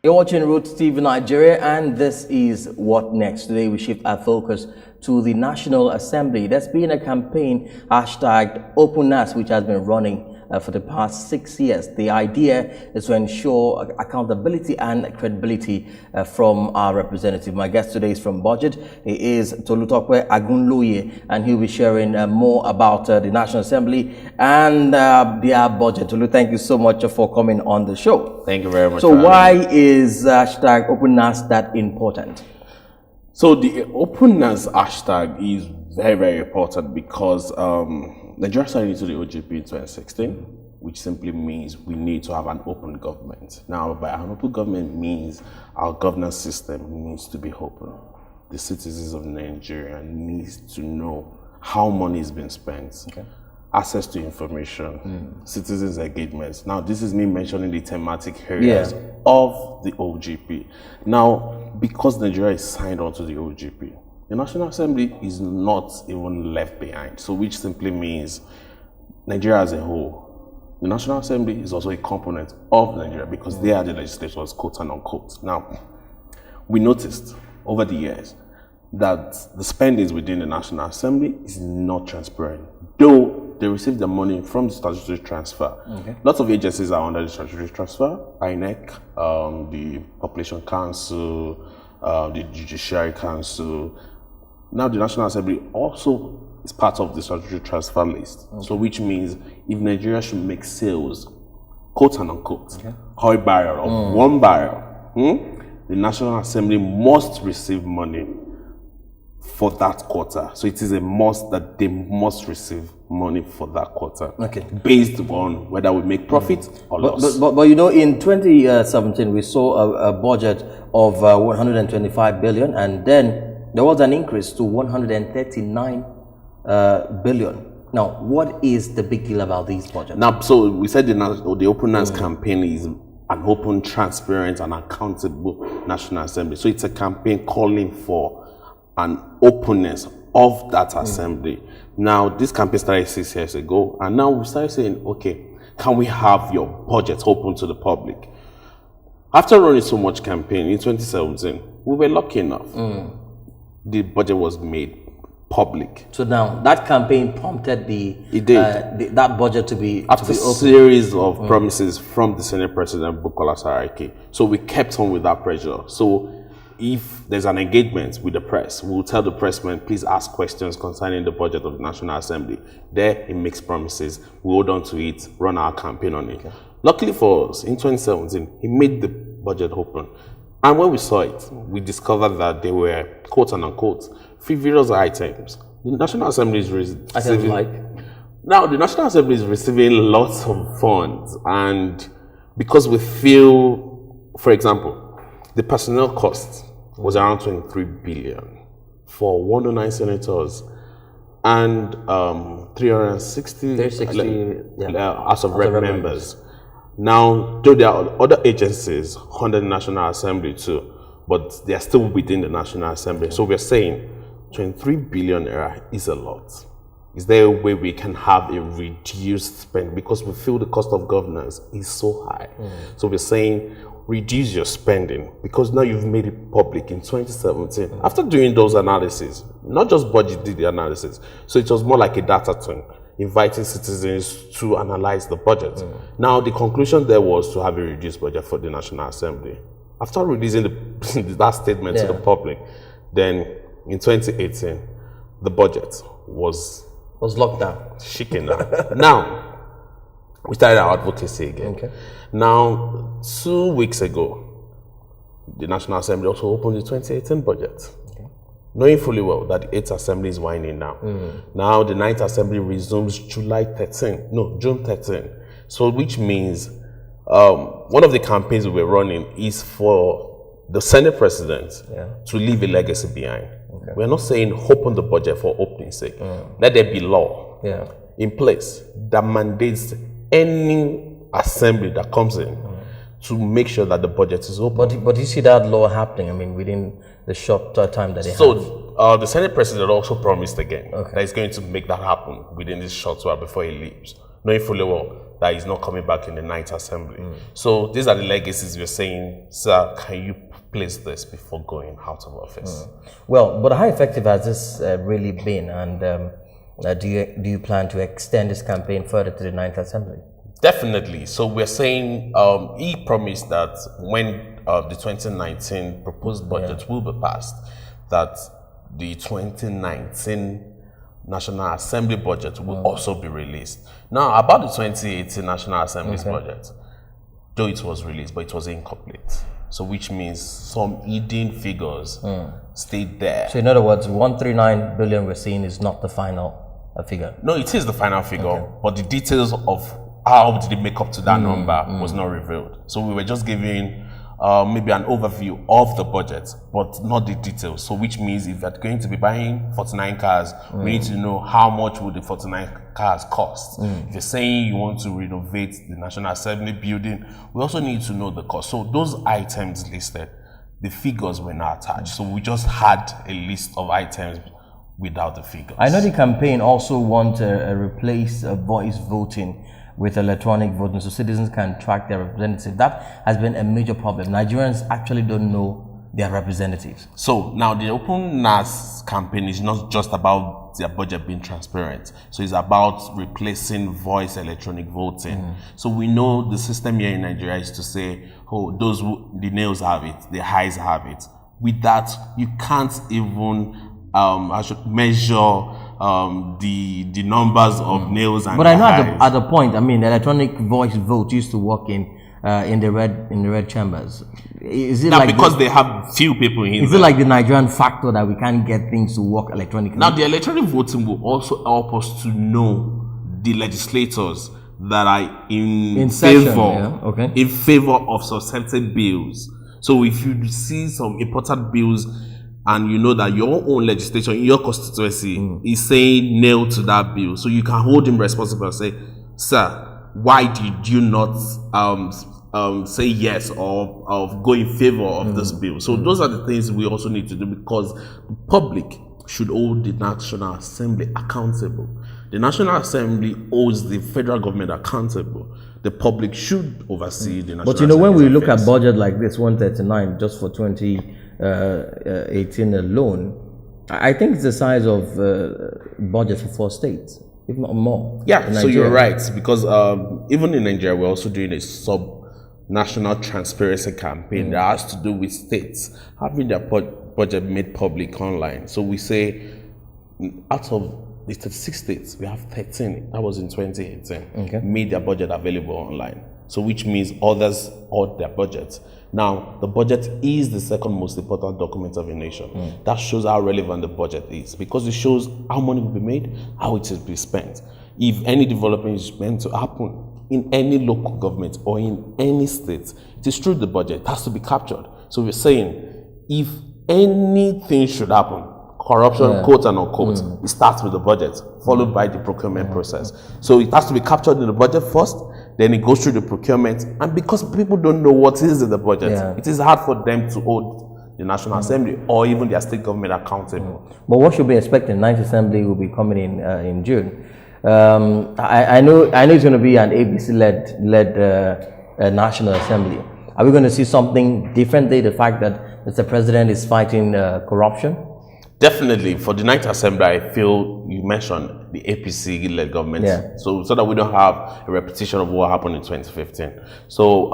You're watching Rootstv Nigeria, and this is What Next. Today we shift our focus to the National Assembly. There's been a campaign #OpenNAS which has been running for the past 6 years. The idea is to ensure accountability and credibility from our representative. My guest today is from Budget. He is Tolutokwe Agunloye, and he'll be sharing more about the National Assembly and their budget. Tolu, thank you so much for coming on the show. Thank you very much. So why is #OpenNAS that important? So the openness hashtag is very, very important because Nigeria signed into the OGP in 2016, which simply means we need to have an open government. Now, by an open government means our governance system needs to be open. The citizens of Nigeria need to know how money is being spent. Okay. Access to information, citizens' engagement. Now, this is me mentioning the thematic areas of the OGP. Now, because Nigeria is signed onto the OGP, the National Assembly is not even left behind. So, which simply means Nigeria as a whole. The National Assembly is also a component of Nigeria because they are the legislators, quote and unquote. Now, we noticed over the years that the spendings within the National Assembly is not transparent, though they receive the money from the statutory transfer. Okay. Lots of agencies are under the statutory transfer, INEC, the Population Council, the Judiciary Council. Now the National Assembly also is part of the statutory transfer list. Okay. So which means if Nigeria should make sales, quote and unquote, or a barrel of 1 barrel, the National Assembly must receive money for that quarter. So it is a must that they must receive money for that quarter. Okay. Based on whether we make profit or loss. But you know, in 2017, we saw a budget of 125 billion, and then there was an increase to 139 billion. Now, what is the big deal about these budgets? Now, so we said the openness campaign is an open, transparent, and accountable National Assembly. So it's a campaign calling for an openness of that assembly. Now, this campaign started 6 years ago, and now we started saying, okay, can we have your budget open to the public? After running so much campaign in 2017, we were lucky enough. The budget was made public. So now that campaign prompted that budget to be after a series of promises from the Senate President Bukola Saraki. So we kept on with that pressure. So if there's an engagement with the press, we'll tell the pressman, please ask questions concerning the budget of the National Assembly. There, he makes promises. We hold on to it, run our campaign on it. Okay. Luckily for us, in 2017, he made the budget open. And when we saw it, we discovered that there were, quote and unquote, frivolous items. The National Assembly is receiving... Now, the National Assembly is receiving lots of funds. And because we feel, for example, the personnel cost was around 23 billion for 109 senators and 360 House of Rep members. Now, though there are other agencies under the National Assembly too, but they are still within the National Assembly. So we're saying 23 billion is a lot. Is there a way we can have a reduced spend? Because we feel the cost of governance is so high. So we're saying reduce your spending because now you've made it public in 2017. After doing those analyses, not just Budget did the analysis, so it was more like a data thing, inviting citizens to analyze the budget. Now the conclusion there was to have a reduced budget for the National Assembly. After releasing that statement to the public, then in 2018, the budget was locked down. Shaken down. Now, we started our advocacy again. Okay. Now, 2 weeks ago, the National Assembly also opened the 2018 budget. Okay. Knowing fully well that the 8th Assembly is winding down. Now, the 9th Assembly resumes June 13. So, which means one of the campaigns we were running is for the Senate President to leave a legacy behind. Okay. We're not saying open the budget for opening's sake. Let there be law in place that mandates any assembly that comes in to make sure that the budget is open. But you see that law happening, I mean, within the short time that they have. So the Senate President also promised again that he's going to make that happen within this short while before he leaves. Knowing fully well that he's not coming back in the ninth assembly. So these are the legacies we're saying, sir, can you place this before going out of office? Well, but how effective has this really been? And do you plan to extend this campaign further to the ninth assembly? Definitely. So we're saying he promised that when the 2019 proposed budget will be passed, that the 2019 National Assembly budget will also be released. Now, about the 2018 National Assembly's budget, though it was released, but it was incomplete. So which means some hidden figures stayed there. So in other words, 139 billion we're seeing is not the final figure? No, it is the final figure, but the details of how did it make up to that number was not revealed. So we were just giving maybe an overview of the budget, but not the details. So which means if you're going to be buying 49 cars, we need to know how much would the 49 cars cost. If you're saying you want to renovate the National Assembly building, we also need to know the cost. So those items listed, the figures were not attached. So we just had a list of items without the figures. I know the campaign also want to replace voice voting with electronic voting so citizens can track their representatives. That has been a major problem. Nigerians actually don't know their representatives. So now the Open NAS campaign is not just about their budget being transparent. So it's about replacing voice electronic voting. So we know the system here in Nigeria is to say, oh, those who, the nails have it, the eyes have it. With that, you can't even measure the numbers of nails and. But I know at the point, I mean, electronic voice vote used to work in the red chambers. Is it now like because they have few people in? Is it like the Nigerian factor that we can't get things to work electronically? Now the electronic voting will also help us to know the legislators that are in favor in favor of some certain bills. So if you see some important bills, and you know that your own legislation in your constituency is saying no to that bill, so you can hold him responsible and say, sir, why did you not say yes or go in favor of this bill? So those are the things we also need to do, because the public should hold the National Assembly accountable. The National Assembly holds the federal government accountable. The public should oversee the National Assembly. But you know, when we look at budget like this, 139, just for 2018 alone, I think it's the size of budget for 4 states, if not more. Yeah, so you're right, because even in Nigeria, we're also doing a sub-national transparency campaign that has to do with states having their budget made public online. So we say, out of the 36 states, we have 13, that was in 2018, made their budget available online. So which means others hold their budget. Now, the budget is the second most important document of a nation. That shows how relevant the budget is, because it shows how money will be made, how it will be spent. If any development is meant to happen in any local government or in any state, it is through the budget. It has to be captured. So we're saying, if anything should happen, corruption, quote and unquote, it starts with the budget, followed by the procurement process. So it has to be captured in the budget first, then it goes through the procurement. And because people don't know what is in the budget, it is hard for them to hold the National Assembly or even their state government accountable. But what should we expect? The 9th Assembly will be coming in June. I know it's going to be an ABC-led National Assembly. Are we going to see something differently? The fact that Mr. President is fighting corruption? Definitely. For the 9th Assembly, I feel you mentioned the APC-led government, so that we don't have a repetition of what happened in 2015. So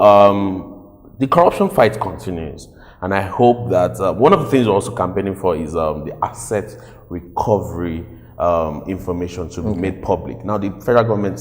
the corruption fight continues, and I hope that one of the things we're also campaigning for is the asset recovery information to be made public. Now, the federal government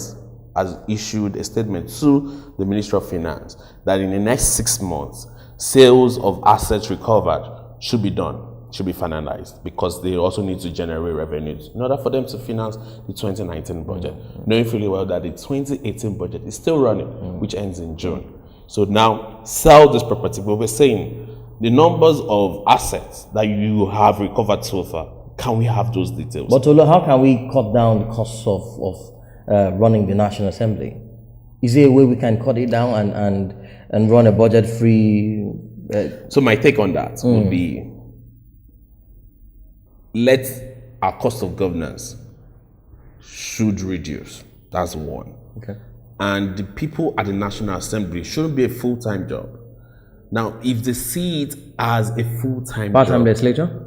has issued a statement to the Ministry of Finance that in the next 6 months, sales of assets recovered should be done, should be finalized, because they also need to generate revenues in order for them to finance the 2019 budget. Knowing fully well that the 2018 budget is still running, which ends in June. So now, sell this property. But we're saying the numbers of assets that you have recovered so far, can we have those details? But Olo, how can we cut down the costs of running the National Assembly? Is there a way we can cut it down and run a budget-free? So my take on that would be, let our cost of governance should reduce. That's one. and the people at the National Assembly shouldn't be a full-time job. Now, if they see it as a full-time Part-time job, legislature?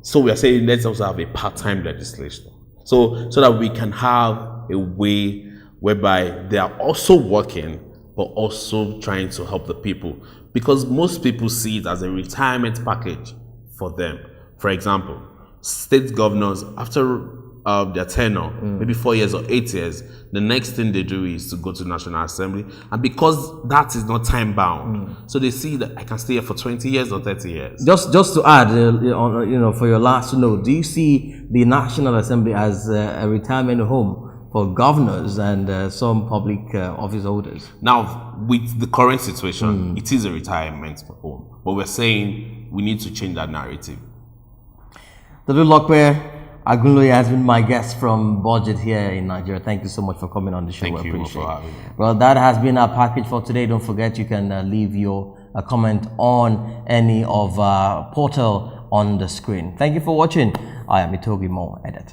so we are saying let's also have a part-time legislation. So that we can have a way whereby they are also working, but also trying to help the people. Because most people see it as a retirement package for them. For example, state governors, after their tenure, maybe 4 years or 8 years, the next thing they do is to go to National Assembly. And because that is not time bound, so they see that I can stay here for 20 years or 30 years. Just to add, for your last note, do you see the National Assembly as a retirement home for governors and some public office holders? Now, with the current situation, it is a retirement home. But we're saying we need to change that narrative. Dr. Lokpe Agunloye has been my guest from Budget here in Nigeria. Thank you so much for coming on the show. Thank you appreciate for having me. Well, that has been our package for today. Don't forget you can leave your comment on any of our portal on the screen. Thank you for watching. I am Itogi Mo Edit.